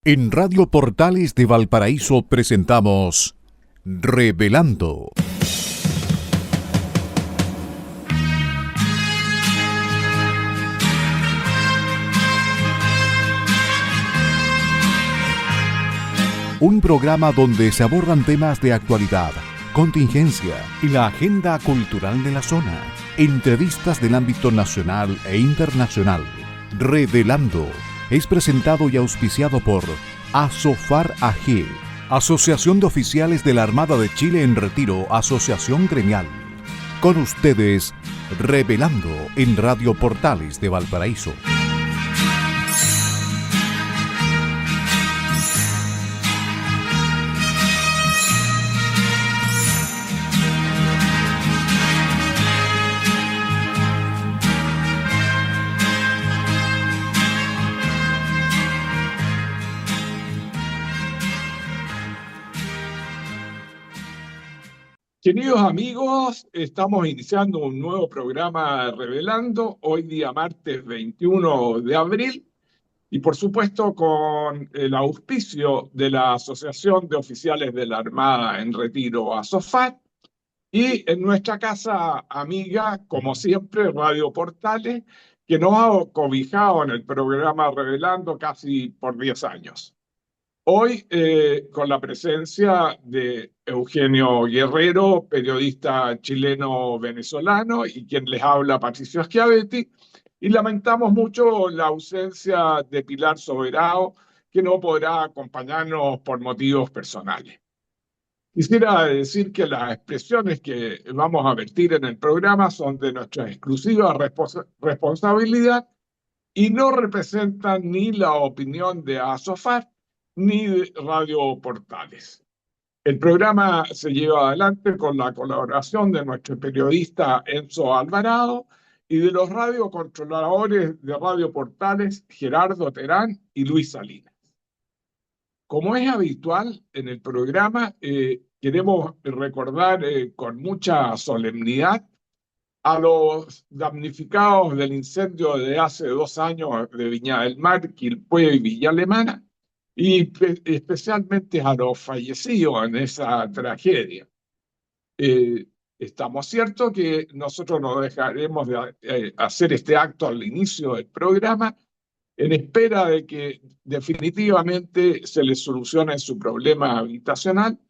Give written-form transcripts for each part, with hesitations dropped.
En Radio Portales de Valparaíso presentamos Revelando. Un programa donde se abordan temas de actualidad, contingencia y la agenda cultural de la zona. Entrevistas del ámbito nacional e internacional. Revelando es presentado y auspiciado por Asofar AG, Asociación de Oficiales de la Armada de Chile en Retiro, Asociación Gremial. Con ustedes, Revelando en Radio Portales de Valparaíso. Queridos amigos, estamos iniciando un nuevo programa Revelando, hoy día martes 21 de abril, y por supuesto con el auspicio de la Asociación de Oficiales de la Armada en Retiro, ASOFAR, y en nuestra casa amiga, como siempre, Radio Portales, que nos ha cobijado en el programa Revelando casi por 10 años. Hoy, con la presencia de Eugenio Guerrero, periodista chileno-venezolano, y quien les habla, Patricio Schiavetti, y lamentamos mucho la ausencia de Pilar Soberao, que no podrá acompañarnos por motivos personales. Quisiera decir que las expresiones que vamos a vertir en el programa son de nuestra exclusiva responsabilidad y no representan ni la opinión de ASOFAR ni de Radio Portales. El programa se lleva adelante con la colaboración de nuestro periodista Enzo Alvarado y de los radiocontroladores de Radio Portales Gerardo Terán y Luis Salinas. Como es habitual en el programa, queremos recordar con mucha solemnidad a los damnificados del incendio de hace 2 años de Viña del Mar, Quilpué y Villa Alemana, y especialmente a los fallecidos en esa tragedia. Estamos ciertos que nosotros no dejaremos de hacer este acto al inicio del programa en espera de que definitivamente se les solucione su problema habitacional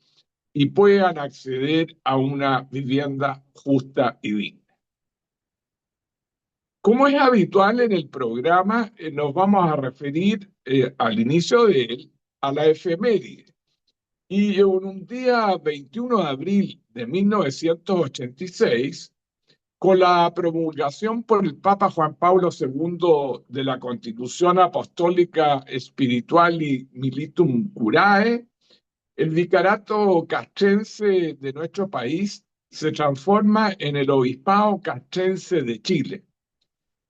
y puedan acceder a una vivienda justa y digna. Como es habitual en el programa, nos vamos a referir al inicio de él a la efeméride. Y en un día 21 de abril de 1986, con la promulgación por el Papa Juan Pablo II de la Constitución Apostólica Spirituali Militum Curae, el vicariato castrense de nuestro país se transforma en el Obispado Castrense de Chile.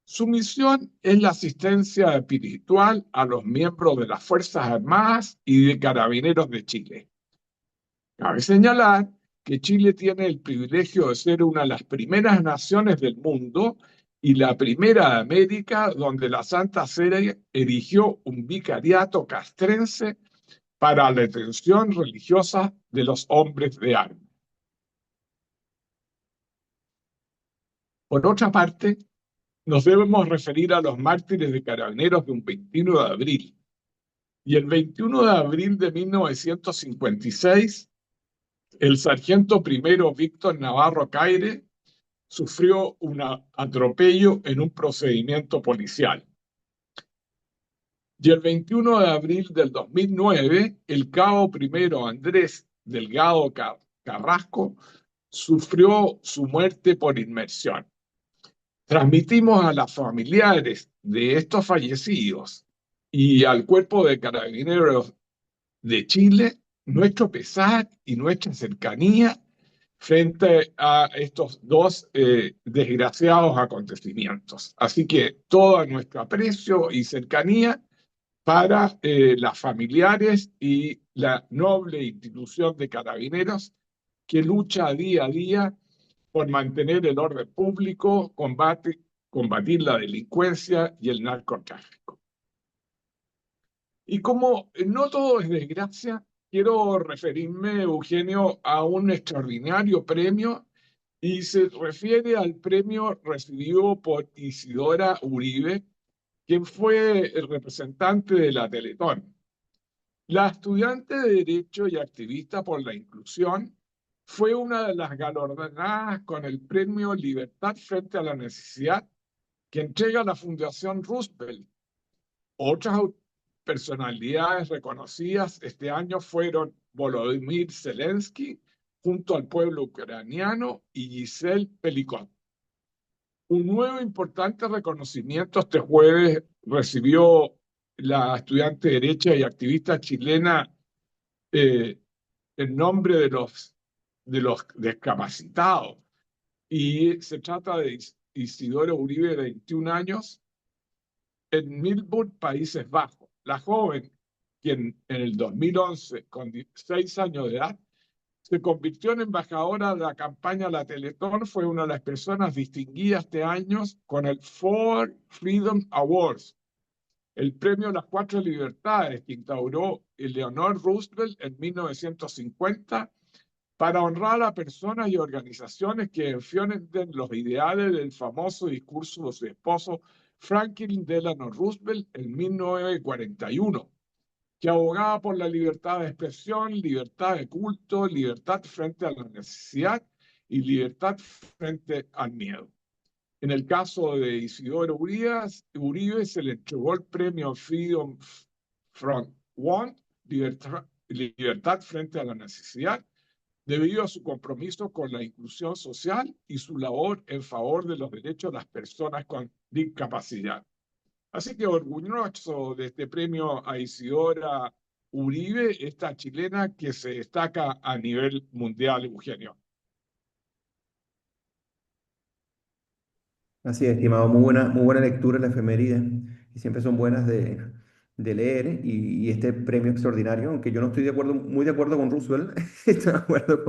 Su misión es la asistencia espiritual a los miembros de las Fuerzas Armadas y de Carabineros de Chile. Cabe señalar que Chile tiene el privilegio de ser una de las primeras naciones del mundo y la primera de América donde la Santa Sede erigió un vicariato castrense para la atención religiosa de los hombres de armas. Por otra parte, nos debemos referir a los mártires de Carabineros de un 21 de abril. Y el 21 de abril de 1956, el sargento primero Víctor Navarro Caire sufrió un atropello en un procedimiento policial. Y el 21 de abril del 2009, el cabo primero Andrés Delgado Carrasco sufrió su muerte por inmersión. Transmitimos a los familiares de estos fallecidos y al Cuerpo de Carabineros de Chile nuestro pesar y nuestra cercanía frente a estos dos desgraciados acontecimientos. Así que todo nuestro aprecio y cercanía para las familiares y la noble institución de Carabineros que lucha día a día por mantener el orden público, combatir la delincuencia y el narcotráfico. Y como no todo es desgracia, quiero referirme, Eugenio, a un extraordinario premio y se refiere al premio recibido por Isidora Uribe, quien fue el representante de la Teletón. La estudiante de Derecho y activista por la inclusión fue una de las galardonadas con el premio Libertad frente a la necesidad que entrega la Fundación Roosevelt. Otras personalidades reconocidas este año fueron Volodymyr Zelensky junto al pueblo ucraniano y Giselle Pelicot. Un nuevo importante reconocimiento este jueves recibió la estudiante de derecha y activista chilena eh, en nombre de los discapacitados. Y se trata de Isidoro Uribe, de 21 años, en Melbourne, Países Bajos. La joven, quien en el 2011, con 16 años de edad, se convirtió en embajadora de la campaña La Teletón, fue una de las personas distinguidas este año con el Ford Freedom Awards, el premio a las cuatro libertades que instauró Eleanor Roosevelt en 1950 para honrar a personas y organizaciones que defienden los ideales del famoso discurso de su esposo Franklin Delano Roosevelt en 1941, que abogaba por la libertad de expresión, libertad de culto, libertad frente a la necesidad y libertad frente al miedo. En el caso de Isidoro Uribe se le entregó el premio Freedom from Want, libertad frente a la necesidad, debido a su compromiso con la inclusión social y su labor en favor de los derechos de las personas con discapacidad. Así que orgulloso de este premio a Isidora Uribe, esta chilena que se destaca a nivel mundial, Eugenio. Así es, estimado, muy buena lectura la efeméride y siempre son buenas de leer y este premio extraordinario, aunque yo no estoy de acuerdo, muy de acuerdo con Roosevelt, estoy de acuerdo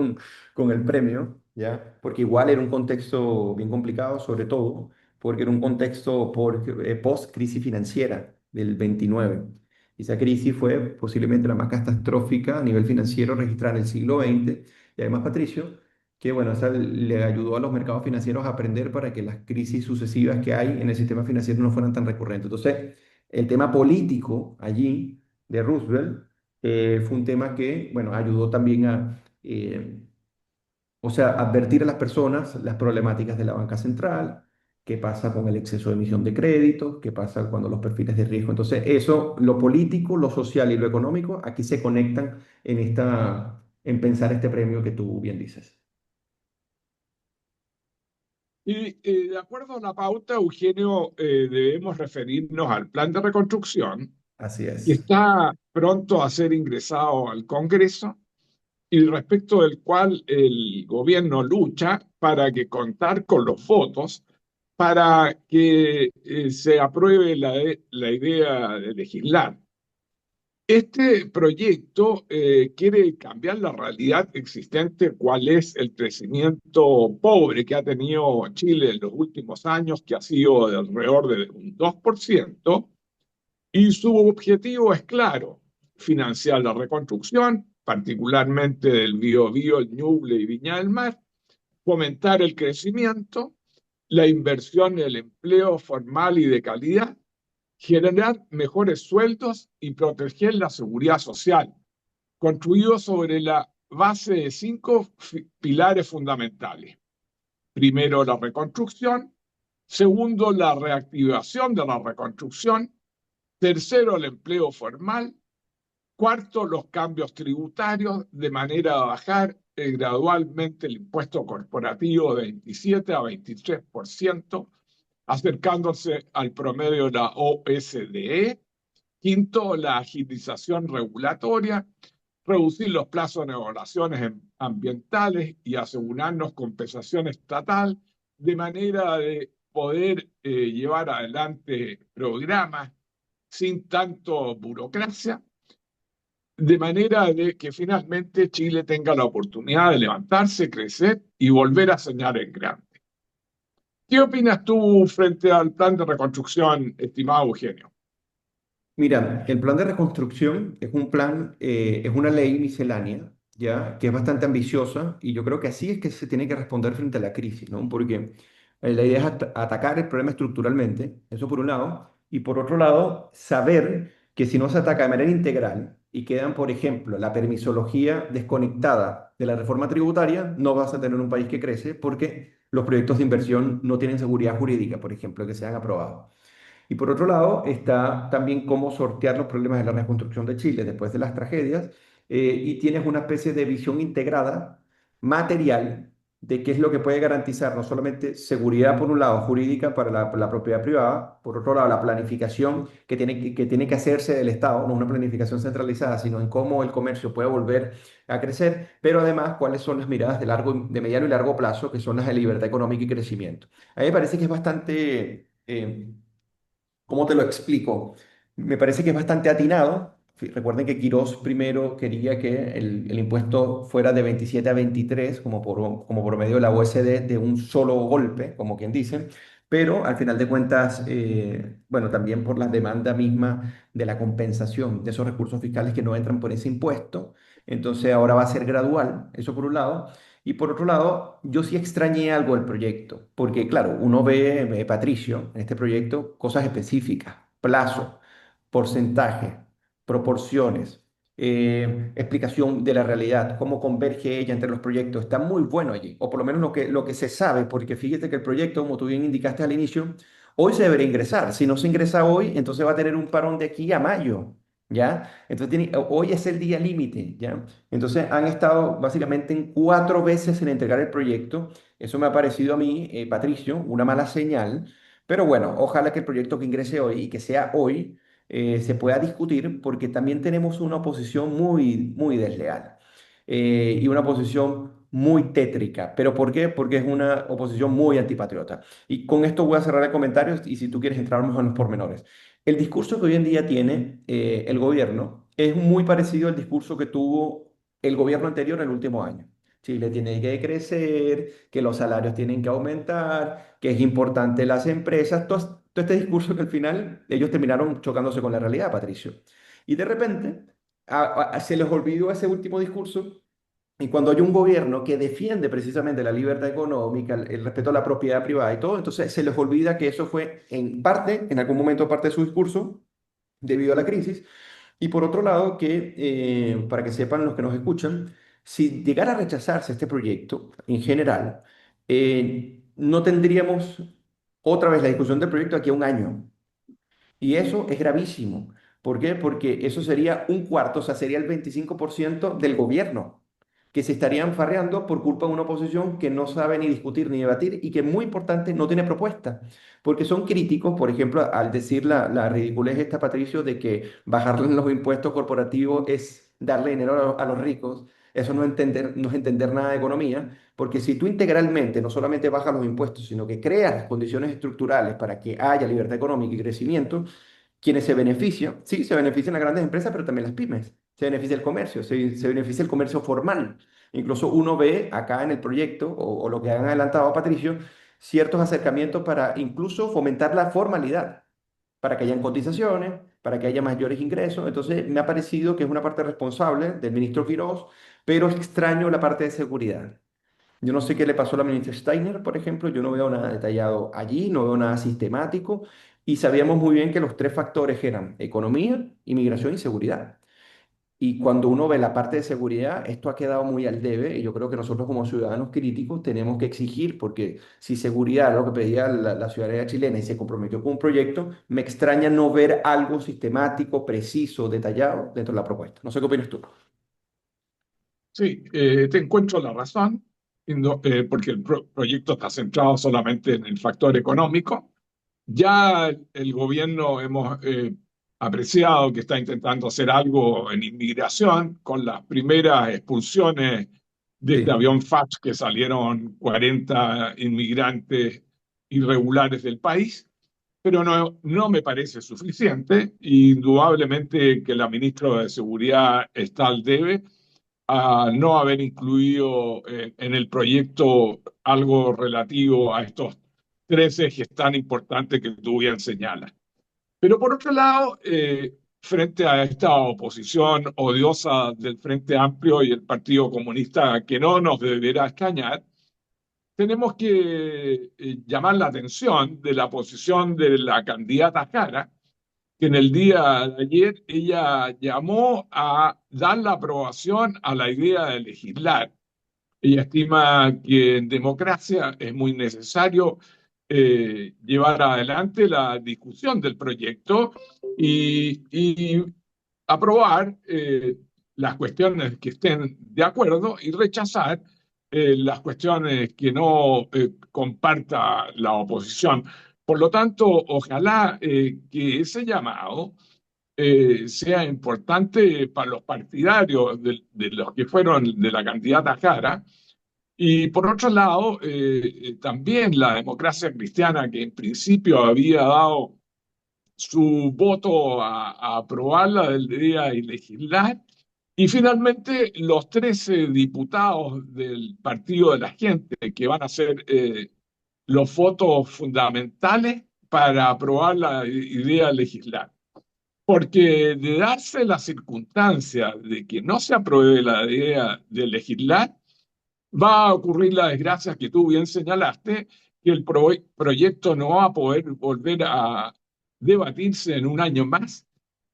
con el premio, ¿ya? Porque igual era un contexto bien complicado, sobre todo porque era un contexto post-crisis financiera del 29. Y esa crisis fue posiblemente la más catastrófica a nivel financiero registrada en el siglo XX. Y además, Patricio, que bueno, esa le ayudó a los mercados financieros a aprender para que las crisis sucesivas que hay en el sistema financiero no fueran tan recurrentes. Entonces, el tema político allí de Roosevelt fue un tema que, bueno, ayudó también a, o sea, advertir a las personas las problemáticas de la banca central, qué pasa con el exceso de emisión de créditos, qué pasa cuando los perfiles de riesgo. Entonces, eso, lo político, lo social y lo económico, aquí se conectan en pensar este premio que tú bien dices. Y de acuerdo a la pauta, Eugenio, debemos referirnos al plan de reconstrucción Así que es. está pronto a ser ingresado al Congreso y respecto del cual el gobierno lucha para que contar con los votos para que se apruebe la idea de legislar. Este proyecto quiere cambiar la realidad existente, cuál es el crecimiento pobre que ha tenido Chile en los últimos años, que ha sido de alrededor de un 2%, y su objetivo es claro: financiar la reconstrucción, particularmente del Biobío, el Ñuble y Viña del Mar, fomentar el crecimiento, la inversión y el empleo formal y de calidad, generar mejores sueldos y proteger la seguridad social, construido sobre la base de cinco pilares fundamentales. Primero, la reconstrucción. Segundo, la reactivación de la reconstrucción. Tercero, el empleo formal. Cuarto, los cambios tributarios, de manera a bajar gradualmente el impuesto corporativo de 27 a 23%, acercándose al promedio de la OSDE. Quinto, la agilización regulatoria, reducir los plazos de negociaciones ambientales y asegurarnos compensación estatal, de manera de poder llevar adelante programas sin tanto burocracia, de manera de que finalmente Chile tenga la oportunidad de levantarse, crecer y volver a soñar en grande. ¿Qué opinas tú frente al plan de reconstrucción, estimado Eugenio? Mira, el plan de reconstrucción es un plan, es una ley miscelánea, ¿ya? Que es bastante ambiciosa y yo creo que así es que se tiene que responder frente a la crisis, ¿no? Porque la idea es atacar el problema estructuralmente, eso por un lado, y por otro lado, saber que si no se ataca de manera integral y quedan, por ejemplo, la permisología desconectada de la reforma tributaria, no vas a tener un país que crece porque los proyectos de inversión no tienen seguridad jurídica, por ejemplo, que sean aprobados. Y por otro lado, está también cómo sortear los problemas de la reconstrucción de Chile después de las tragedias, y tienes una especie de visión integrada, material, de qué es lo que puede garantizar no solamente seguridad, por un lado, jurídica para la propiedad privada, por otro lado, la planificación que tiene que hacerse del Estado, no una planificación centralizada, sino en cómo el comercio puede volver a crecer, pero además cuáles son las miradas de mediano y largo plazo, que son las de libertad económica y crecimiento. A mí me parece que es bastante... ¿cómo te lo explico? Me parece que es bastante atinado. Recuerden que Quirós primero quería que el impuesto fuera de 27 a 23, como por medio de la OSD, de un solo golpe, como quien dice, pero al final de cuentas, bueno, también por la demanda misma de la compensación de esos recursos fiscales que no entran por ese impuesto. Entonces ahora va a ser gradual, eso por un lado. Y por otro lado, yo sí extrañé algo del proyecto, porque claro, uno ve, Patricio, en este proyecto, cosas específicas, plazo, porcentaje, proporciones, explicación de la realidad, cómo converge ella entre los proyectos. Está muy bueno allí, o por lo menos lo que se sabe, porque fíjate que el proyecto, como tú bien indicaste al inicio, hoy se debería ingresar. Si no se ingresa hoy, entonces va a tener un parón de aquí a mayo, ¿ya? Entonces hoy es el día límite, ¿ya? Entonces han estado básicamente en 4 veces en entregar el proyecto. Eso me ha parecido a mí, Patricio, una mala señal. Pero bueno, ojalá que el proyecto que ingrese hoy y que sea hoy se pueda discutir porque también tenemos una oposición muy, muy desleal, y una oposición muy tétrica. ¿Pero por qué? Porque es una oposición muy antipatriota. Y con esto voy a cerrar el comentario y si tú quieres entrar mejor en los pormenores. El discurso que hoy en día tiene el gobierno es muy parecido al discurso que tuvo el gobierno anterior el último año. Chile tiene que crecer, que los salarios tienen que aumentar, que es importante las empresas, todo este discurso que al final ellos terminaron chocándose con la realidad, Patricio. Y de repente se les olvidó ese último discurso y cuando hay un gobierno que defiende precisamente la libertad económica, el respeto a la propiedad privada y todo, entonces se les olvida que eso fue en parte, en algún momento parte de su discurso, debido a la crisis. Y por otro lado, que para que sepan los que nos escuchan, si llegara a rechazarse este proyecto en general, no tendríamos otra vez la discusión del proyecto aquí a un año. Y eso es gravísimo. ¿Por qué? Porque eso sería un cuarto, o sea, sería el 25% del gobierno, que se estarían farreando por culpa de una oposición que no sabe ni discutir ni debatir y que, muy importante, no tiene propuesta. Porque son críticos, por ejemplo, al decir la ridiculez esta, Patricio, de que bajarle los impuestos corporativos es darle dinero a los ricos. Eso no es entender nada de economía, porque si tú integralmente no solamente bajas los impuestos, sino que creas condiciones estructurales para que haya libertad económica y crecimiento, quienes se benefician, sí, se benefician las grandes empresas, pero también las pymes, se beneficia el comercio, se beneficia el comercio formal. Incluso uno ve acá en el proyecto, o lo que han adelantado, Patricio, ciertos acercamientos para incluso fomentar la formalidad, para que hayan cotizaciones, para que haya mayores ingresos. Entonces, me ha parecido que es una parte responsable del ministro Quirós, pero extraño la parte de seguridad. Yo no sé qué le pasó a la ministra Steiner, por ejemplo, yo no veo nada detallado allí, no veo nada sistemático, y sabíamos muy bien que los tres factores eran economía, inmigración y seguridad. Y cuando uno ve la parte de seguridad, esto ha quedado muy al debe, y yo creo que nosotros como ciudadanos críticos tenemos que exigir, porque si seguridad es lo que pedía la ciudadanía chilena y se comprometió con un proyecto, me extraña no ver algo sistemático, preciso, detallado dentro de la propuesta. No sé qué opinas tú. Sí, te encuentro la razón, porque el proyecto está centrado solamente en el factor económico. Ya el gobierno hemos apreciado que está intentando hacer algo en inmigración con las primeras expulsiones de este Sí. avión FACH que salieron 40 inmigrantes irregulares del país, pero no me parece suficiente. Indudablemente que la ministra de Seguridad está al debe a no haber incluido en el proyecto algo relativo a estos tres ejes tan importantes que tú bien señalas. Pero por otro lado, frente a esta oposición odiosa del Frente Amplio y el Partido Comunista que no nos deberá extrañar, tenemos que llamar la atención de la posición de la candidata Jara, que en el día de ayer ella llamó a dar la aprobación a la idea de legislar. Ella estima que en democracia es muy necesario llevar adelante la discusión del proyecto y aprobar las cuestiones que estén de acuerdo y rechazar las cuestiones que no comparta la oposición. Por lo tanto, ojalá que ese llamado sea importante para los partidarios de los que fueron de la candidata Jara. Y por otro lado, también la democracia cristiana, que en principio había dado su voto a aprobar la del día y legislar, y finalmente los 13 diputados del Partido de la Gente, que van a ser los votos fundamentales para aprobar la idea de legislar. Porque de darse la circunstancia de que no se apruebe la idea de legislar, va a ocurrir la desgracia que tú bien señalaste, que el proyecto no va a poder volver a debatirse en un año más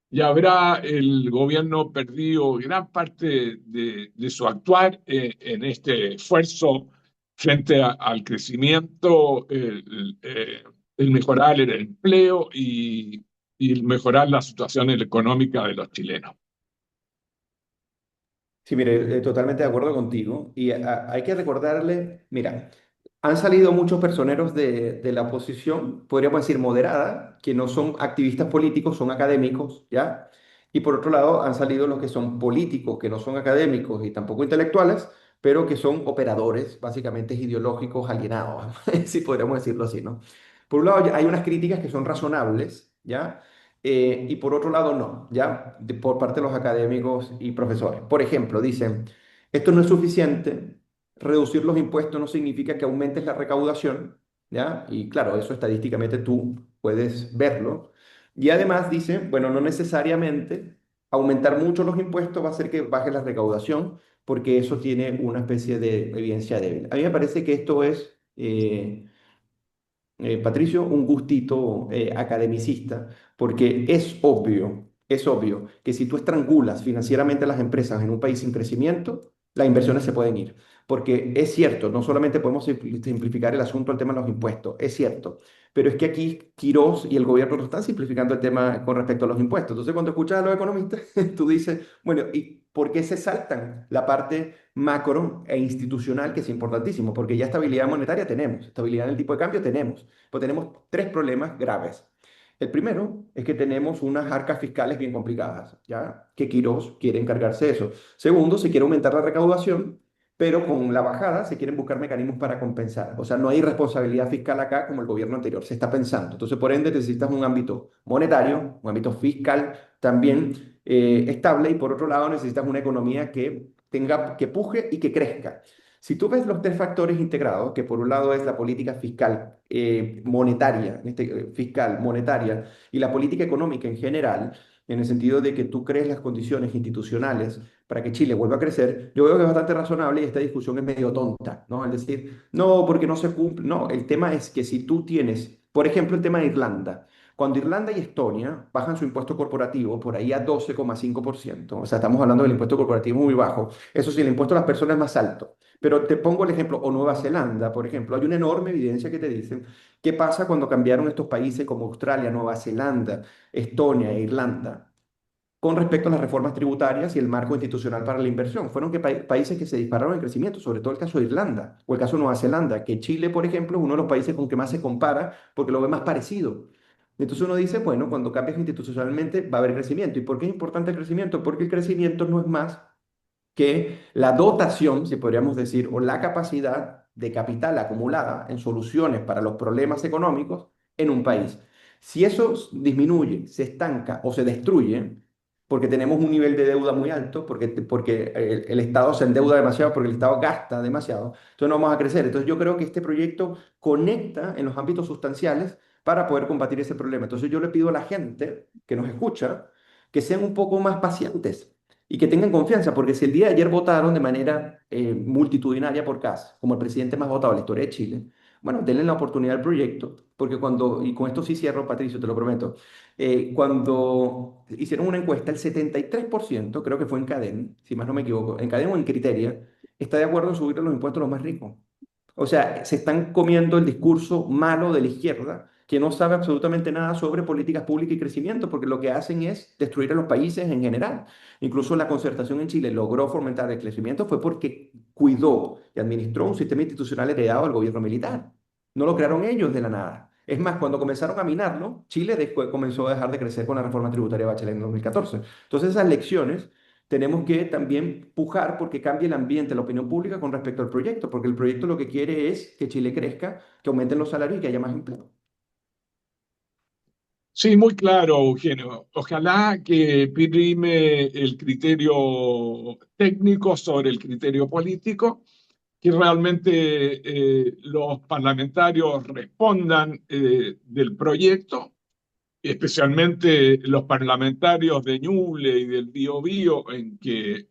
y habrá el gobierno perdido gran parte de su actuar en este esfuerzo frente al crecimiento, el mejorar el empleo y mejorar la situación económica de los chilenos. Sí, mire, totalmente de acuerdo contigo. Y hay que recordarle, mira, han salido muchos personeros de la oposición, podríamos decir moderada, que no son activistas políticos, son académicos, ¿ya? Y por otro lado, han salido los que son políticos, que no son académicos y tampoco intelectuales, pero que son operadores, básicamente ideológicos alienados, si podríamos decirlo así, ¿no? Por un lado, hay unas críticas que son razonables, ¿ya? Y por otro lado, no, ¿ya? Por parte de los académicos y profesores. Por ejemplo, dicen, esto no es suficiente, reducir los impuestos no significa que aumentes la recaudación, ¿ya? Y claro, eso estadísticamente tú puedes verlo. Y además dice, bueno, no necesariamente aumentar mucho los impuestos va a hacer que baje la recaudación, porque eso tiene una especie de evidencia débil. A mí me parece que esto es... Patricio, un gustito academicista, porque es obvio que si tú estrangulas financieramente a las empresas en un país sin crecimiento, las inversiones se pueden ir. Porque es cierto, no solamente podemos simplificar el asunto al tema de los impuestos, es cierto, pero es que aquí Quirós y el gobierno no están simplificando el tema con respecto a los impuestos. Entonces, cuando escuchas a los economistas, tú dices, bueno, ¿y por qué se saltan la parte macro e institucional, que es importantísimo? Porque ya estabilidad monetaria tenemos, estabilidad en el tipo de cambio tenemos, pues tenemos tres problemas graves. El primero es que tenemos unas arcas fiscales bien complicadas, ¿ya? Que Quirós quiere encargarse de eso. Segundo, se quiere aumentar la recaudación, pero con la bajada se quieren buscar mecanismos para compensar. O sea, no hay responsabilidad fiscal acá como el gobierno anterior, se está pensando. Entonces, por ende, necesitas un ámbito monetario, un ámbito fiscal también estable, y por otro lado necesitas una economía que tenga, que puje y que crezca. Si tú ves los tres factores integrados, que por un lado es la política fiscal, monetaria, fiscal, monetaria, y la política económica en general, en el sentido de que tú crees las condiciones institucionales para que Chile vuelva a crecer, yo veo que es bastante razonable y esta discusión es medio tonta, ¿no? Es decir, no, porque no se cumple. No, el tema es que si tú tienes, por ejemplo, el tema de Irlanda. Cuando Irlanda y Estonia bajan su impuesto corporativo por ahí a 12,5%, o sea, estamos hablando del impuesto corporativo muy bajo. Eso sí, el impuesto a las personas es más alto. Pero te pongo el ejemplo, o Nueva Zelanda, por ejemplo, hay una enorme evidencia que te dicen qué pasa cuando cambiaron estos países como Australia, Nueva Zelanda, Estonia e Irlanda con respecto a las reformas tributarias y el marco institucional para la inversión. Fueron países que se dispararon en crecimiento, sobre todo el caso de Irlanda o el caso de Nueva Zelanda, que Chile, por ejemplo, es uno de los países con que más se compara porque lo ve más parecido. Entonces uno dice, bueno, cuando cambias institucionalmente va a haber crecimiento. ¿Y por qué es importante el crecimiento? Porque el crecimiento no es más que la dotación, si podríamos decir, o la capacidad de capital acumulada en soluciones para los problemas económicos en un país. Si eso disminuye, se estanca o se destruye, porque tenemos un nivel de deuda muy alto, porque el Estado se endeuda demasiado, porque el Estado gasta demasiado, entonces no vamos a crecer. Entonces yo creo que este proyecto conecta en los ámbitos sustanciales para poder combatir ese problema. Entonces yo le pido a la gente que nos escucha que sean un poco más pacientes y que tengan confianza, porque si el día de ayer votaron de manera multitudinaria por CAS, como el presidente más votado de la historia de Chile, bueno, denle la oportunidad al proyecto, porque y con esto sí cierro, Patricio, te lo prometo, cuando hicieron una encuesta, el 73%, creo que fue en Cadem, si más no me equivoco, en Cadem o en Criteria, está de acuerdo en subir los impuestos a los más ricos. O sea, se están comiendo el discurso malo de la izquierda, que no sabe absolutamente nada sobre políticas públicas y crecimiento, porque lo que hacen es destruir a los países en general. Incluso la concertación en Chile logró fomentar el crecimiento fue porque cuidó y administró un sistema institucional heredado del gobierno militar. No lo crearon ellos de la nada. Es más, cuando comenzaron a minarlo, Chile después comenzó a dejar de crecer con la reforma tributaria de Bachelet en 2014. Entonces, esas lecciones tenemos que también pujar porque cambie el ambiente, la opinión pública con respecto al proyecto, porque el proyecto lo que quiere es que Chile crezca, que aumenten los salarios y que haya más empleo. Sí, muy claro, Eugenio. Ojalá que prime el criterio técnico sobre el criterio político, que realmente los parlamentarios respondan del proyecto, especialmente los parlamentarios de Ñuble y del Biobío, en que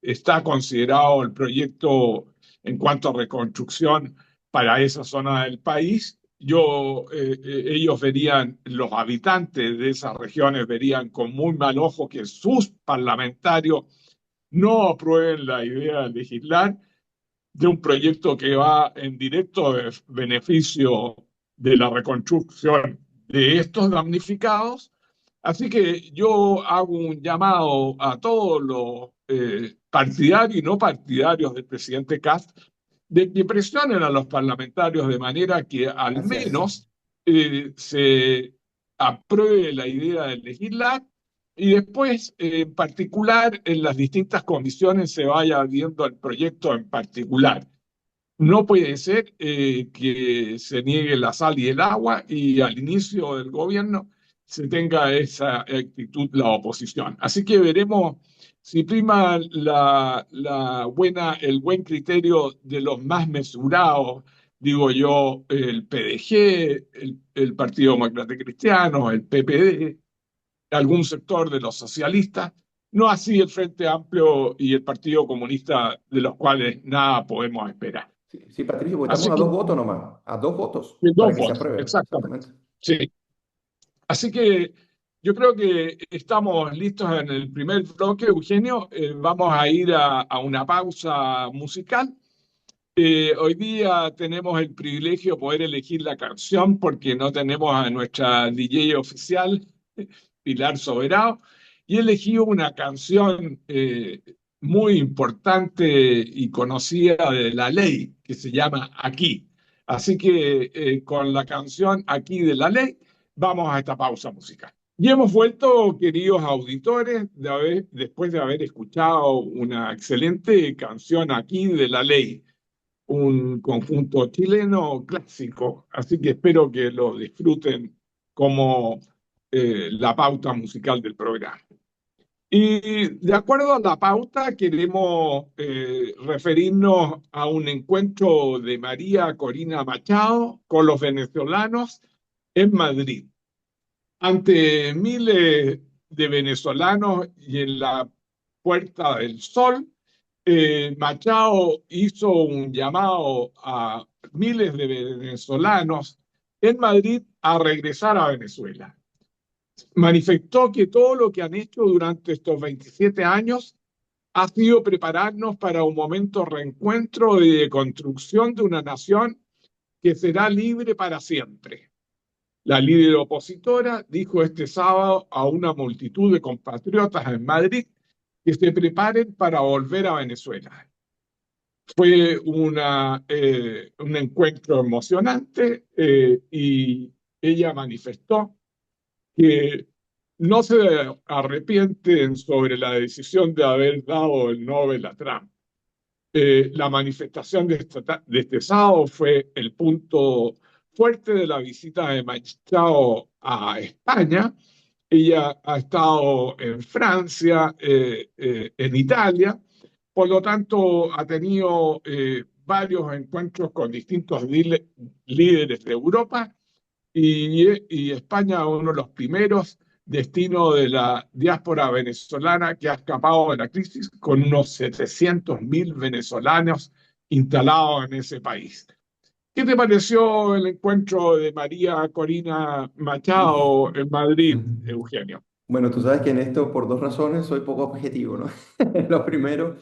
está considerado el proyecto en cuanto a reconstrucción para esa zona del país. Ellos verían, los habitantes de esas regiones verían con muy mal ojo que sus parlamentarios no aprueben la idea de legislar de un proyecto que va en directo beneficio de la reconstrucción de estos damnificados. Así que yo hago un llamado a todos los partidarios y no partidarios del presidente Kast de que presionen a los parlamentarios de manera que al Así es. menos se apruebe la idea de legislar y después, en particular, en las distintas comisiones se vaya viendo el proyecto en particular. No puede ser que se niegue la sal y el agua y al inicio del gobierno se tenga esa actitud la oposición. Así que veremos si prima el buen criterio de los más mesurados, digo yo, el PDG, el Partido Demócrata Cristiano, el PPD, algún sector de los socialistas, no así el Frente Amplio y el Partido Comunista, de los cuales nada podemos esperar. Sí, sí, Patricio, porque estamos Así a que, 2 votos nomás, a 2 votos para dos que se votos, apruebe. exactamente. Exactamente. Sí. Así que yo creo que estamos listos en el primer bloque, Eugenio. Vamos a ir a una pausa musical. Hoy día tenemos el privilegio de poder elegir la canción porque no tenemos a nuestra DJ oficial, Pilar Soberano, y he elegido una canción muy importante y conocida de La Ley, que se llama Aquí. Así que con la canción Aquí de La Ley, vamos a esta pausa musical. Y hemos vuelto, queridos auditores, después de haber escuchado una excelente canción Aquí de La Ley, un conjunto chileno clásico, así que espero que lo disfruten como la pauta musical del programa. Y de acuerdo a la pauta, queremos referirnos a un encuentro de María Corina Machado con los venezolanos en Madrid. Ante miles de venezolanos y en la Puerta del Sol, Machado hizo un llamado a miles de venezolanos en Madrid a regresar a Venezuela. Manifestó que todo lo que han hecho durante estos 27 años ha sido prepararnos para un momento de reencuentro y de construcción de una nación que será libre para siempre. La líder opositora dijo este sábado a una multitud de compatriotas en Madrid que se preparen para volver a Venezuela. Fue un encuentro emocionante y ella manifestó que no se arrepienten sobre la decisión de haber dado el Nobel a Trump. La manifestación de este sábado fue el punto fuerte de la visita de Machado a España. Ella ha estado en Francia, en Italia, por lo tanto ha tenido varios encuentros con distintos líderes de Europa y España uno de los primeros destino de la diáspora venezolana que ha escapado de la crisis con unos 700.000 venezolanos instalados en ese país. ¿Qué te pareció el encuentro de María Corina Machado en Madrid, Eugenio? Bueno, tú sabes que en esto por dos razones soy poco objetivo, ¿no? Lo primero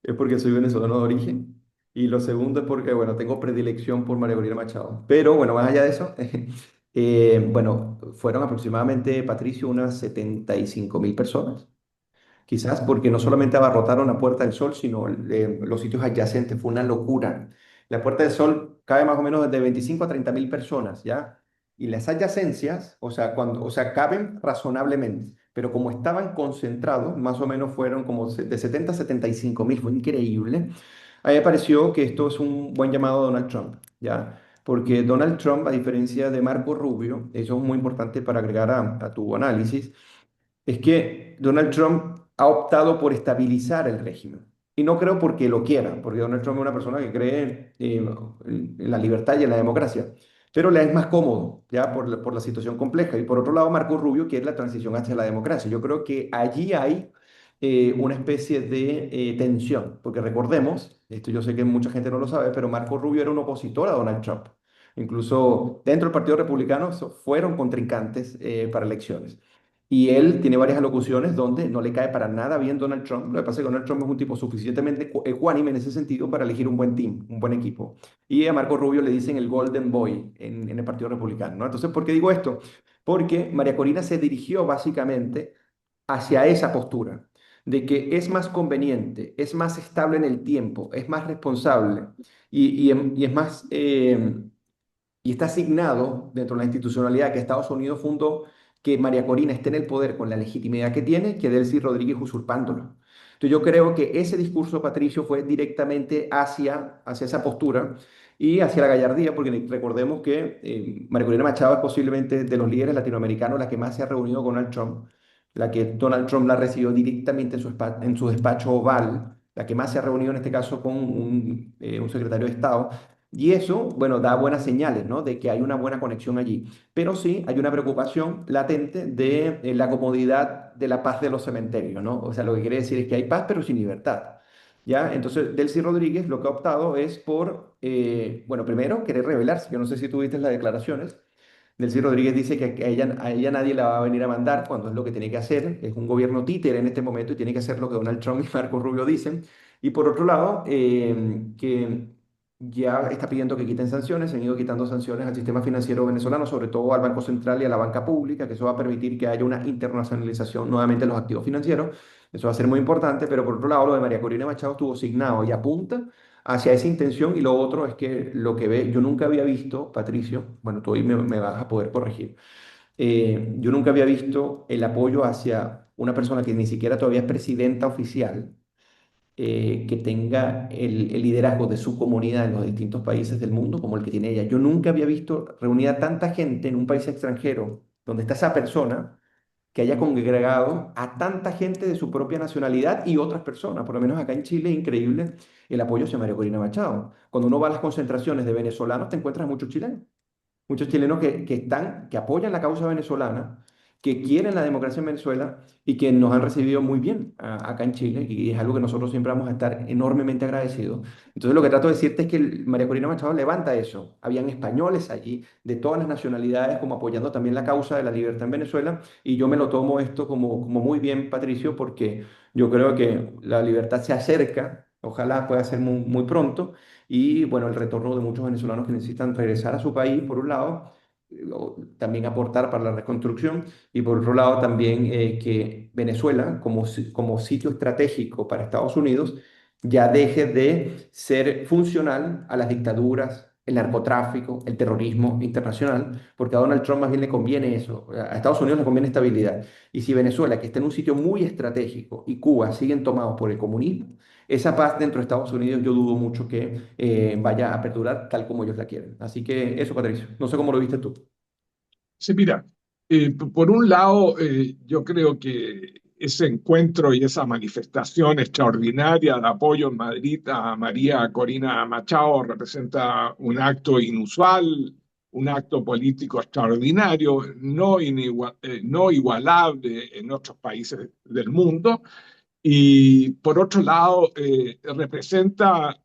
es porque soy venezolano de origen y lo segundo es porque, bueno, tengo predilección por María Corina Machado. Pero bueno, más allá de eso, bueno, fueron aproximadamente, Patricio, unas 75.000 personas. Quizás porque no solamente abarrotaron la Puerta del Sol, sino los sitios adyacentes. Fue una locura. La Puerta del Sol cabe más o menos de 25 a 30.000 personas, ¿ya? Y las adyacencias, o sea, caben razonablemente, pero como estaban concentrados, más o menos fueron como de 70 a 75.000. Fue increíble. A mí me pareció que esto es un buen llamado a Donald Trump, ¿ya? Porque Donald Trump, a diferencia de Marco Rubio, eso es muy importante para agregar a tu análisis, es que Donald Trump ha optado por estabilizar el régimen. Y no creo porque lo quiera, porque Donald Trump es una persona que cree en la libertad y en la democracia, pero le es más cómodo, ya por la situación compleja. Y por otro lado, Marco Rubio quiere la transición hacia la democracia. Yo creo que allí hay una especie de tensión, porque recordemos, esto yo sé que mucha gente no lo sabe, pero Marco Rubio era un opositor a Donald Trump. Incluso dentro del Partido Republicano fueron contrincantes para elecciones. Y él tiene varias alocuciones donde no le cae para nada bien Donald Trump. Lo que pasa es que Donald Trump es un tipo suficientemente ecuánime en ese sentido para elegir un buen team, un buen equipo. Y a Marco Rubio le dicen el Golden Boy en el Partido Republicano, ¿no? Entonces, ¿por qué digo esto? Porque María Corina se dirigió básicamente hacia esa postura de que es más conveniente, es más estable en el tiempo, es más responsable y es más... y está asignado dentro de la institucionalidad que Estados Unidos fundó que María Corina esté en el poder con la legitimidad que tiene, que Delcy Rodríguez usurpándolo. Entonces yo creo que ese discurso, Patricio, fue directamente hacia esa postura y hacia la gallardía, porque recordemos que María Corina Machado es posiblemente de los líderes latinoamericanos la que más se ha reunido con Donald Trump, la que Donald Trump la recibió directamente en su despacho oval, la que más se ha reunido en este caso con un secretario de Estado. Y eso, bueno, da buenas señales, ¿no? De que hay una buena conexión allí. Pero sí hay una preocupación latente de la comodidad de la paz de los cementerios, ¿no? O sea, lo que quiere decir es que hay paz, pero sin libertad. ¿Ya? Entonces, Delcy Rodríguez lo que ha optado es por, bueno, primero, querer rebelarse. Yo no sé si tuviste las declaraciones. Delcy Rodríguez dice que a ella nadie la va a venir a mandar cuando es lo que tiene que hacer. Es un gobierno títere en este momento y tiene que hacer lo que Donald Trump y Marco Rubio dicen. Y por otro lado, que ya está pidiendo que quiten sanciones, se han ido quitando sanciones al sistema financiero venezolano, sobre todo al Banco Central y a la banca pública, que eso va a permitir que haya una internacionalización nuevamente de los activos financieros. Eso va a ser muy importante, pero por otro lado, lo de María Corina Machado estuvo signado y apunta hacia esa intención. Y lo otro es que lo que ve, yo nunca había visto, Patricio, bueno, tú hoy me vas a poder corregir, yo nunca había visto el apoyo hacia una persona que ni siquiera todavía es presidenta oficial, que tenga el liderazgo de su comunidad en los distintos países del mundo como el que tiene ella. Yo nunca había visto reunida tanta gente en un país extranjero donde está esa persona que haya congregado a tanta gente de su propia nacionalidad y otras personas. Por lo menos acá en Chile es increíble el apoyo hacia María Corina Machado. Cuando uno va a las concentraciones de venezolanos, te encuentras muchos chilenos. Muchos chilenos que apoyan la causa venezolana, que quieren la democracia en Venezuela y que nos han recibido muy bien acá en Chile, y es algo que nosotros siempre vamos a estar enormemente agradecidos. Entonces lo que trato de decirte es que María Corina Machado levanta eso. Habían españoles allí de todas las nacionalidades como apoyando también la causa de la libertad en Venezuela, y yo me lo tomo esto como muy bien, Patricio, porque yo creo que la libertad se acerca, ojalá pueda ser muy, muy pronto, y bueno, el retorno de muchos venezolanos que necesitan regresar a su país, por un lado, también aportar para la reconstrucción, y por otro lado también que Venezuela, como sitio estratégico para Estados Unidos, ya deje de ser funcional a las dictaduras, el narcotráfico, el terrorismo internacional, porque a Donald Trump más bien le conviene eso, a Estados Unidos le conviene estabilidad. Y si Venezuela, que está en un sitio muy estratégico, y Cuba siguen tomados por el comunismo, esa paz dentro de Estados Unidos yo dudo mucho que vaya a perdurar tal como ellos la quieren. Así que eso, Patricio. No sé cómo lo viste tú. Sí, mira, por un lado, yo creo que ese encuentro y esa manifestación extraordinaria de apoyo en Madrid a María Corina Machado representa un acto inusual un acto político extraordinario, no igualable en otros países del mundo, y por otro lado representa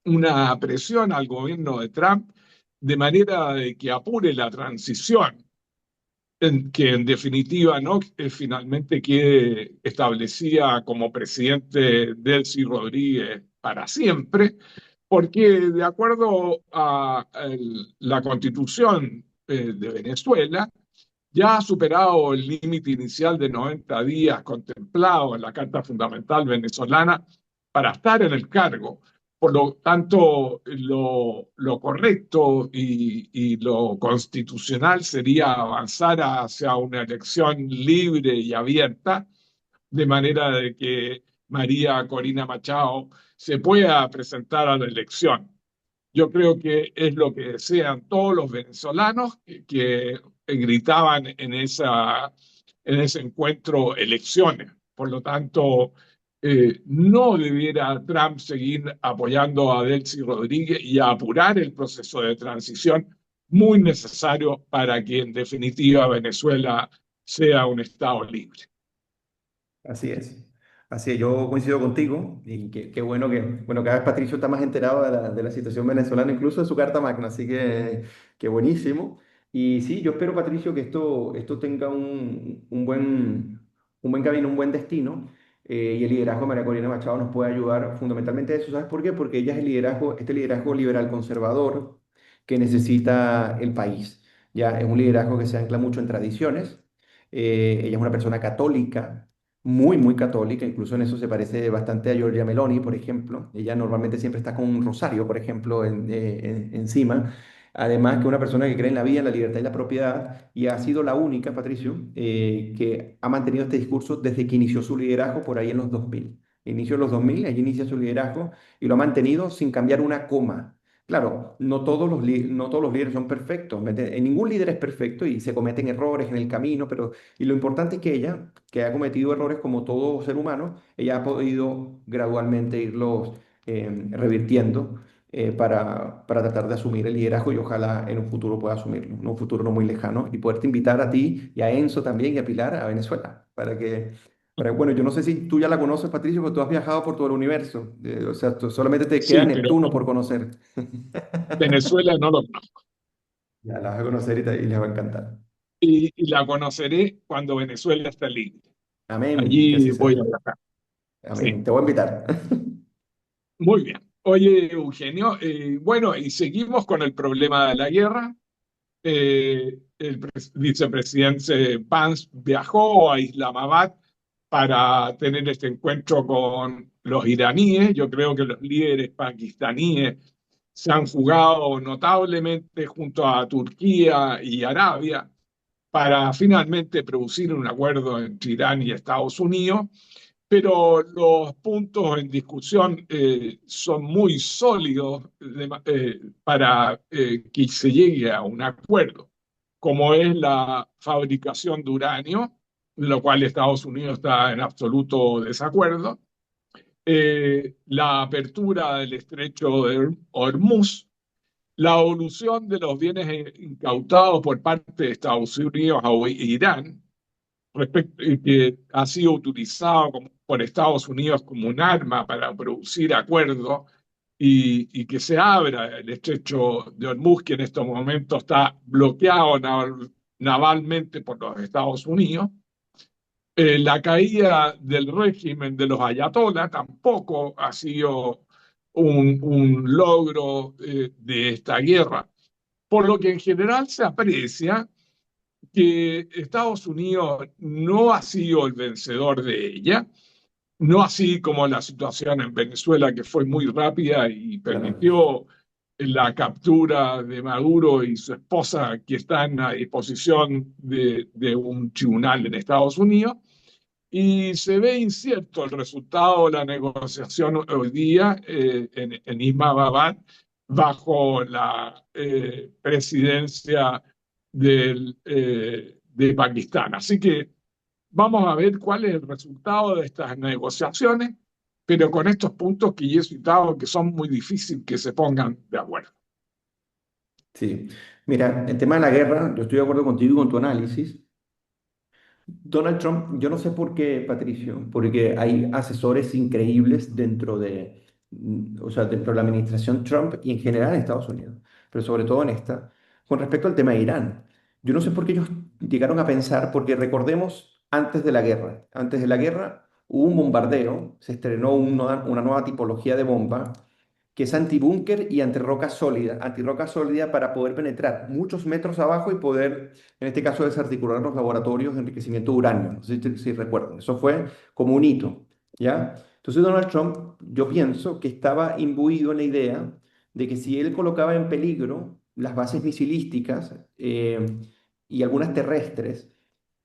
una presión al gobierno de Trump de manera de que apure la transición, que en definitiva no finalmente quede establecida como presidente Delcy Rodríguez para siempre, porque de acuerdo a la constitución de Venezuela, ya ha superado el límite inicial de 90 días contemplado en la Carta Fundamental venezolana para estar en el cargo. Por lo tanto, lo correcto y lo constitucional sería avanzar hacia una elección libre y abierta, de manera de que María Corina Machado se pueda presentar a la elección. Yo creo que es lo que desean todos los venezolanos que gritaban en ese encuentro elecciones. Por lo tanto, no debiera Trump seguir apoyando a Delcy Rodríguez y a apurar el proceso de transición muy necesario para que en definitiva Venezuela sea un Estado libre. Así es. Así es, yo coincido contigo y qué bueno bueno, cada vez Patricio está más enterado de la situación venezolana, incluso de su Carta Magna, así que buenísimo. Y sí, yo espero, Patricio, que esto tenga un buen camino, un buen destino, y el liderazgo de María Corina Machado nos puede ayudar fundamentalmente a eso. ¿Sabes por qué? Porque ella es este liderazgo liberal conservador que necesita el país. Ya es un liderazgo que se ancla mucho en tradiciones. Ella es una persona católica, muy católica, incluso en eso se parece bastante a Giorgia Meloni, por ejemplo. Ella normalmente siempre está con un rosario, por ejemplo, encima. Además que una persona que cree en la vida, en la libertad y la propiedad, y ha sido la única, Patricio, que ha mantenido este discurso desde que inició su liderazgo por ahí en los 2000. Inicio de los 2000, ella inicia su liderazgo y lo ha mantenido sin cambiar una coma. Claro, no todos los líderes son perfectos, ¿me entiendes? Ningún líder es perfecto y se cometen errores en el camino, pero y lo importante es que ella, que ha cometido errores como todo ser humano, ella ha podido gradualmente irlos revirtiendo, para tratar de asumir el liderazgo y ojalá en un futuro pueda asumirlo, en un futuro no muy lejano, y poderte invitar a ti y a Enzo también y a Pilar a Venezuela, bueno, yo no sé si tú ya la conoces, Patricio, porque tú has viajado por todo el universo, o sea, solamente te queda Sí, pero Neptuno por conocer. Venezuela no lo conozco. Ya la vas a conocer y les va a encantar. Y la conoceré cuando Venezuela esté libre. Amén, que Allí así voy a sea. viajar. Amén, Sí, te voy a invitar. muy bien. Oye, Eugenio, bueno, y seguimos con el problema de la guerra. El vicepresidente Pence viajó a Islamabad para tener este encuentro con los iraníes. Yo creo que los líderes pakistaníes se han jugado notablemente junto a Turquía y Arabia para finalmente producir un acuerdo entre Irán y Estados Unidos, pero los puntos en discusión son muy sólidos para que se llegue a un acuerdo, como es la fabricación de uranio, lo cual Estados Unidos está en absoluto desacuerdo, la apertura del estrecho de Hormuz, la evolución de los bienes incautados por parte de Estados Unidos a Irán, que ha sido utilizado por Estados Unidos como un arma para producir acuerdos y que se abra el estrecho de Hormuz, que en estos momentos está bloqueado navalmente por los Estados Unidos. La caída del régimen de los ayatolás tampoco ha sido un logro de esta guerra, por lo que en general se aprecia que Estados Unidos no ha sido el vencedor de ella, no así como la situación en Venezuela, que fue muy rápida y Claro. permitió la captura de Maduro y su esposa, que están a disposición de un tribunal en Estados Unidos. Y se ve incierto el resultado de la negociación hoy día en Islamabad bajo la presidencia de Pakistán. Así que vamos a ver cuál es el resultado de estas negociaciones, pero con estos puntos que yo he citado que son muy difíciles que se pongan de acuerdo. Sí. Mira, el tema de la guerra, yo estoy de acuerdo contigo y con tu análisis. Donald Trump, yo no sé por qué, Patricio, porque hay asesores increíbles o sea, dentro de la administración Trump y en general en Estados Unidos, pero sobre todo en esta, con respecto al tema de Irán. Yo no sé por qué ellos llegaron a pensar, porque recordemos antes de la guerra hubo un bombardeo, se estrenó una nueva tipología de bomba que es antibúnker y antirroca sólida para poder penetrar muchos metros abajo y poder, en este caso, desarticular los laboratorios de enriquecimiento de uranio. No sé si recuerdan, eso fue como un hito, ¿ya? Entonces Donald Trump, yo pienso que estaba imbuido en la idea de que si él colocaba en peligro las bases misilísticas y algunas terrestres,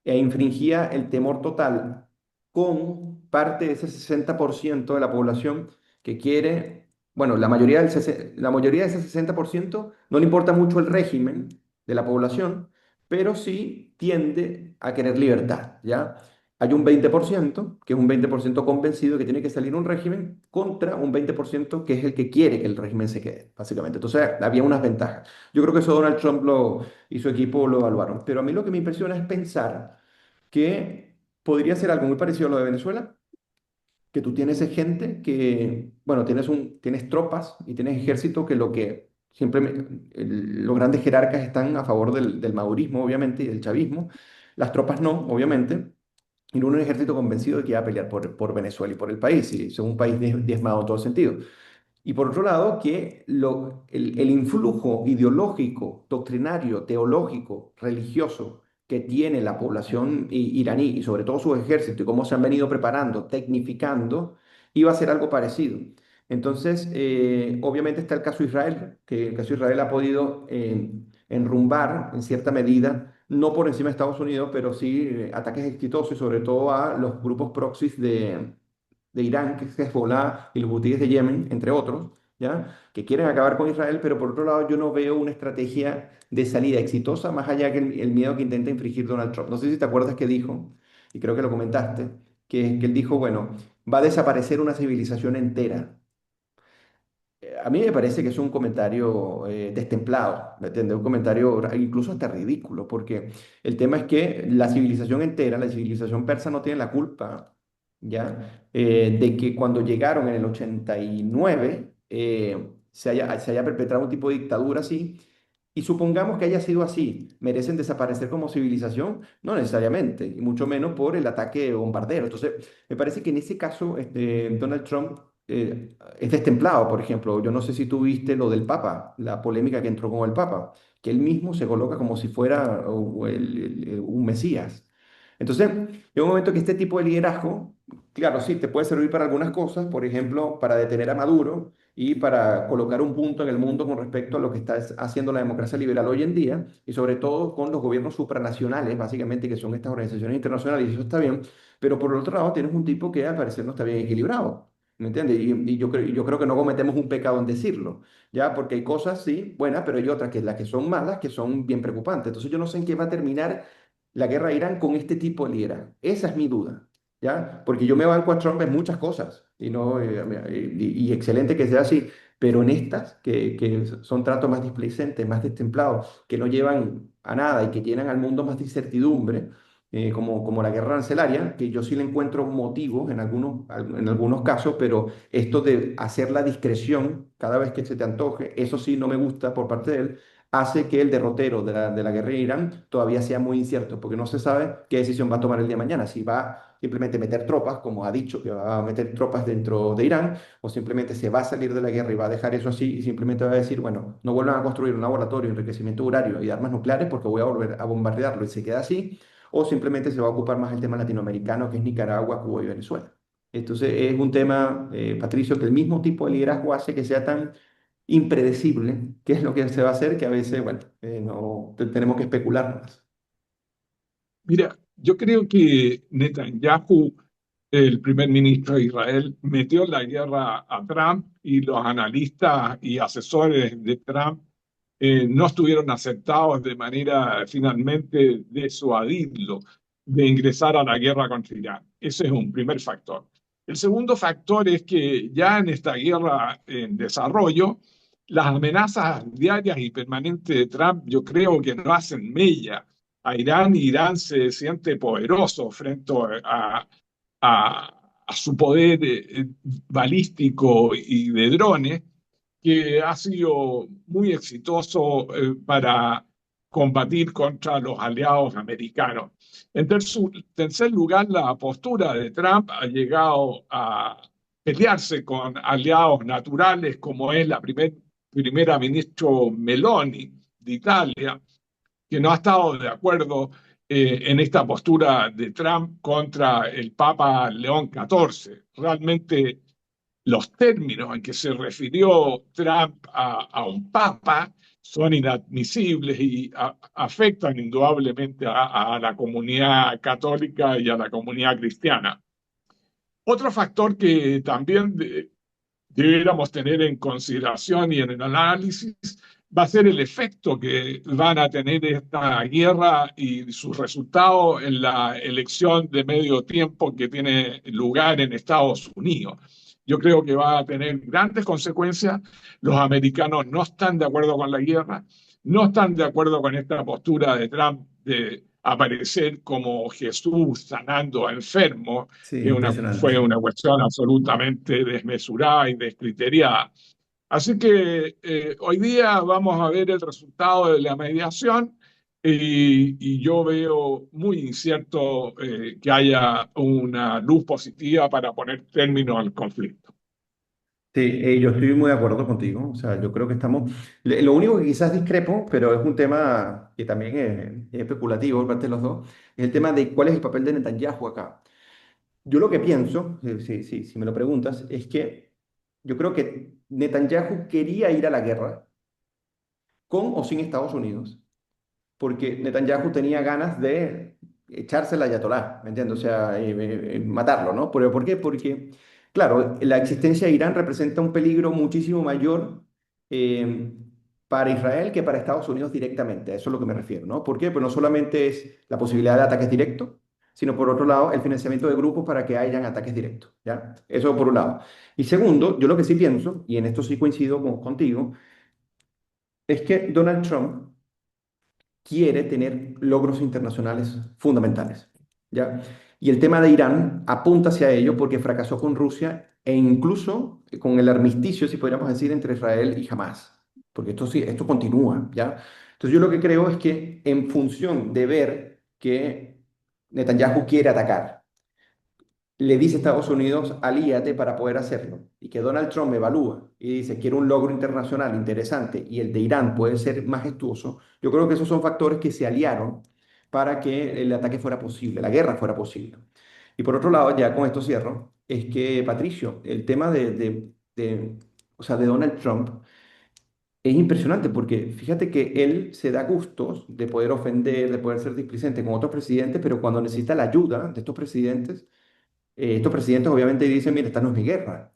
e infringía el temor total con parte de ese 60% de la población que quiere, bueno, la mayoría de ese 60% no le importa mucho el régimen de la población, pero sí tiende a querer libertad, ¿ya? Hay un 20%, que es un 20% convencido que tiene que salir un régimen, contra un 20% que es el que quiere que el régimen se quede, básicamente. Entonces, había unas ventajas. Yo creo que eso Donald Trump y su equipo lo evaluaron. Pero a mí lo que me impresiona es pensar que podría ser algo muy parecido a lo de Venezuela, que tú tienes gente que, bueno, tienes tropas y tienes ejército que los grandes jerarcas están a favor del madurismo, obviamente, y del chavismo. Las tropas no, obviamente. Y un ejército convencido de que iba a pelear por Venezuela y por el país, y son un país diezmado en todo sentido. Y por otro lado, que el influjo ideológico, doctrinario, teológico, religioso que tiene la población iraní y sobre todo su ejército y cómo se han venido preparando, tecnificando, iba a ser algo parecido. Entonces, obviamente está el caso Israel, que el caso Israel ha podido enrumbar en cierta medida, no por encima de Estados Unidos, pero sí ataques exitosos y sobre todo a los grupos proxies de Irán, que es Hezbollah, y los hutíes de Yemen, entre otros, ¿ya? Que quieren acabar con Israel, pero por otro lado yo no veo una estrategia de salida exitosa más allá que el miedo que intenta infringir Donald Trump. No sé si te acuerdas que dijo, y creo que lo comentaste, que él dijo, bueno, va a desaparecer una civilización entera. A mí me parece que es un comentario destemplado, ¿me entiendes? Un comentario incluso hasta ridículo, porque el tema es que la civilización entera, la civilización persa no tiene la culpa, ¿ya? De que cuando llegaron en el 89 se haya perpetrado un tipo de dictadura así, y supongamos que haya sido así, ¿merecen desaparecer como civilización? No necesariamente, y mucho menos por el ataque bombardero. Entonces, me parece que en ese caso Donald Trump es destemplado, por ejemplo. Yo no sé si tú viste lo del Papa, la polémica que entró con el Papa, que él mismo se coloca como si fuera un Mesías. Entonces, llega un momento que este tipo de liderazgo, claro, sí, te puede servir para algunas cosas, por ejemplo, para detener a Maduro y para colocar un punto en el mundo con respecto a lo que está haciendo la democracia liberal hoy en día, y sobre todo con los gobiernos supranacionales, básicamente, que son estas organizaciones internacionales, y eso está bien, pero por el otro lado tienes un tipo que al parecer no está bien equilibrado. ¿Me entiendes? Y yo creo que no cometemos un pecado en decirlo, ¿ya? Porque hay cosas, sí, buenas, pero hay otras que las que son malas, que son bien preocupantes. Entonces yo no sé en qué va a terminar la guerra de Irán con este tipo de liderazgo. Esa es mi duda, ¿ya? Porque yo me banco a Trump en muchas cosas, y, no, y excelente que sea así, pero en estas, que son tratos más displicentes, más destemplados, que no llevan a nada y que llenan al mundo más de incertidumbre, como la guerra arancelaria, que yo sí le encuentro motivos en algunos casos, pero esto de hacer la discreción cada vez que se te antoje, eso sí no me gusta por parte de él, hace que el derrotero de la guerra en Irán todavía sea muy incierto, porque no se sabe qué decisión va a tomar el día de mañana, si va simplemente a meter tropas, como ha dicho que va a meter tropas dentro de Irán, o simplemente se va a salir de la guerra y va a dejar eso así y simplemente va a decir, bueno, no vuelvan a construir un laboratorio de enriquecimiento de uranio y armas nucleares porque voy a volver a bombardearlo y se queda así, o simplemente se va a ocupar más el tema latinoamericano, que es Nicaragua, Cuba y Venezuela. Entonces es un tema, Patricio, que el mismo tipo de liderazgo hace que sea tan impredecible qué es lo que se va a hacer, que a veces, bueno, no tenemos que especular más. Mira, yo creo que Netanyahu, el primer ministro de Israel, metió en la guerra a Trump y los analistas y asesores de Trump no estuvieron aceptados de manera finalmente de disuadirlo de ingresar a la guerra contra Irán. Ese es un primer factor. El segundo factor es que ya en esta guerra en desarrollo, las amenazas diarias y permanentes de Trump yo creo que no hacen mella a Irán, y Irán se siente poderoso frente a su poder balístico y de drones, que ha sido muy exitoso para combatir contra los aliados americanos. En tercer lugar, la postura de Trump ha llegado a pelearse con aliados naturales como es la primera ministra Meloni de Italia, que no ha estado de acuerdo en esta postura de Trump contra el Papa León XIV. Realmente los términos en que se refirió Trump a un papa son inadmisibles y afectan indudablemente a la comunidad católica y a la comunidad cristiana. Otro factor que también debiéramos tener en consideración y en el análisis va a ser el efecto que van a tener esta guerra y sus resultados en la elección de medio tiempo que tiene lugar en Estados Unidos. Yo creo que va a tener grandes consecuencias. Los americanos no están de acuerdo con la guerra, no están de acuerdo con esta postura de Trump de aparecer como Jesús sanando a enfermos, Sí, que impresionante. fue una cuestión absolutamente desmesurada y descriteriada. Así que hoy día vamos a ver el resultado de la mediación y yo veo muy incierto que haya una luz positiva para poner término al conflicto. Sí, yo estoy muy de acuerdo contigo. O sea, yo creo que estamos. Lo único que quizás discrepo, pero es un tema que también es especulativo por parte de los dos, es el tema de cuál es el papel de Netanyahu acá. Yo lo que pienso, si me lo preguntas, es que yo creo que Netanyahu quería ir a la guerra con o sin Estados Unidos, porque Netanyahu tenía ganas de echarse el ayatolá, ¿me entiendes? O sea, matarlo, ¿no? ¿Pero por qué? Porque, claro, la existencia de Irán representa un peligro muchísimo mayor eh, para Israel que para Estados Unidos directamente. A eso es lo que me refiero, ¿no? ¿Por qué? Pues no solamente es la posibilidad de ataques directos, sino por otro lado el financiamiento de grupos para que hayan ataques directos, ¿ya? Eso por un lado. Y segundo, yo lo que sí pienso, y en esto sí coincido contigo, es que Donald Trump quiere tener logros internacionales fundamentales, ¿ya? Y el tema de Irán apunta hacia ello porque fracasó con Rusia e incluso con el armisticio, si podríamos decir, entre Israel y Hamas, porque esto sí, esto continúa, ¿ya? Entonces yo lo que creo es que en función de ver que Netanyahu quiere atacar, le dice a Estados Unidos, alíate para poder hacerlo, y que Donald Trump evalúa y dice, quiero un logro internacional interesante y el de Irán puede ser majestuoso, yo creo que esos son factores que se aliaron para que el ataque fuera posible, la guerra fuera posible. Y por otro lado, ya con esto cierro, es que, Patricio, el tema o sea, de Donald Trump es impresionante porque fíjate que él se da gustos de poder ofender, de poder ser displicente con otros presidentes, pero cuando necesita la ayuda de estos presidentes obviamente dicen, mira, esta no es mi guerra.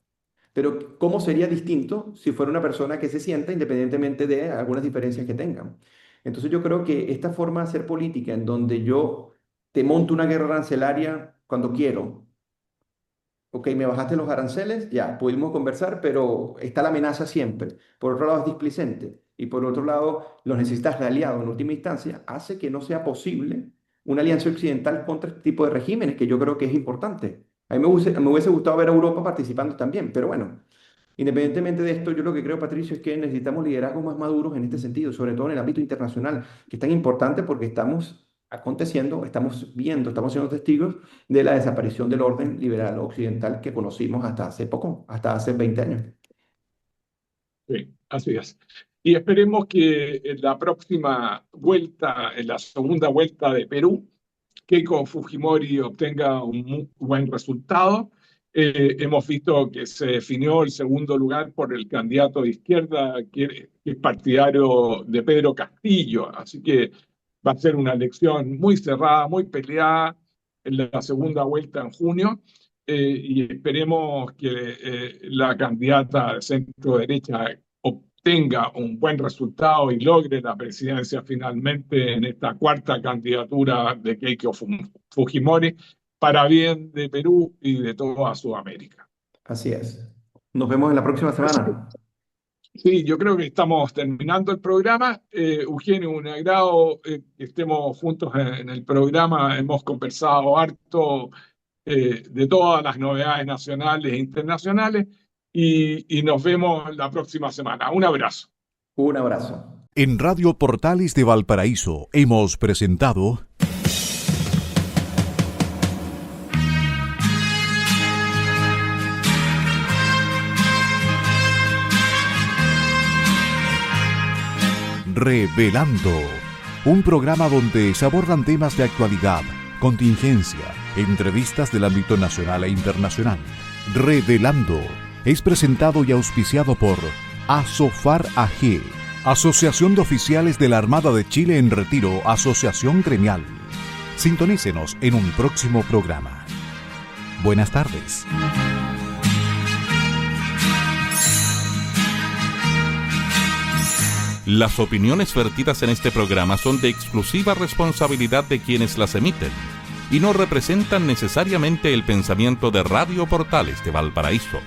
Pero ¿cómo sería distinto si fuera una persona que se sienta independientemente de algunas diferencias que tengan? Entonces yo creo que esta forma de hacer política en donde yo te monto una guerra arancelaria cuando quiero, ok, me bajaste los aranceles, ya, pudimos conversar, pero está la amenaza siempre. Por otro lado es displicente y por otro lado los necesitas de aliado en última instancia, hace que no sea posible una alianza occidental contra este tipo de regímenes, que yo creo que es importante. A mí me hubiese gustado ver a Europa participando también, pero bueno, independientemente de esto, yo lo que creo, Patricio, es que necesitamos liderazgos más maduros en este sentido, sobre todo en el ámbito internacional, que es tan importante porque estamos aconteciendo, estamos viendo, estamos siendo testigos de la desaparición del orden liberal occidental que conocimos hasta hace poco, hasta hace 20 años. Sí, así es. Y esperemos que en la próxima vuelta, en la segunda vuelta de Perú, Keiko Fujimori obtenga un muy buen resultado. Hemos visto que se definió el segundo lugar por el candidato de izquierda, que es partidario de Pedro Castillo. Así que va a ser una elección muy cerrada, muy peleada en la segunda vuelta en junio. Y esperemos que la candidata de centro derecha obtenga un buen resultado y logre la presidencia finalmente en esta cuarta candidatura de Keiko Fujimori para bien de Perú y de toda Sudamérica. Así es. Nos vemos en la próxima Así que semana. Sí, yo creo que estamos terminando el programa. Eugenio, un agrado que estemos juntos en el programa. Hemos conversado harto de todas las novedades nacionales e internacionales y nos vemos la próxima semana. Un abrazo. Un abrazo. En Radio Portales de Valparaíso hemos presentado Revelando, un programa donde se abordan temas de actualidad, contingencia, entrevistas del ámbito nacional e internacional. Revelando es presentado y auspiciado por Asofar AG, Asociación de Oficiales de la Armada de Chile en Retiro, Asociación Gremial. Sintonícenos en un próximo programa. Buenas tardes. Las opiniones vertidas en este programa son de exclusiva responsabilidad de quienes las emiten y no representan necesariamente el pensamiento de Radio Portales de Valparaíso,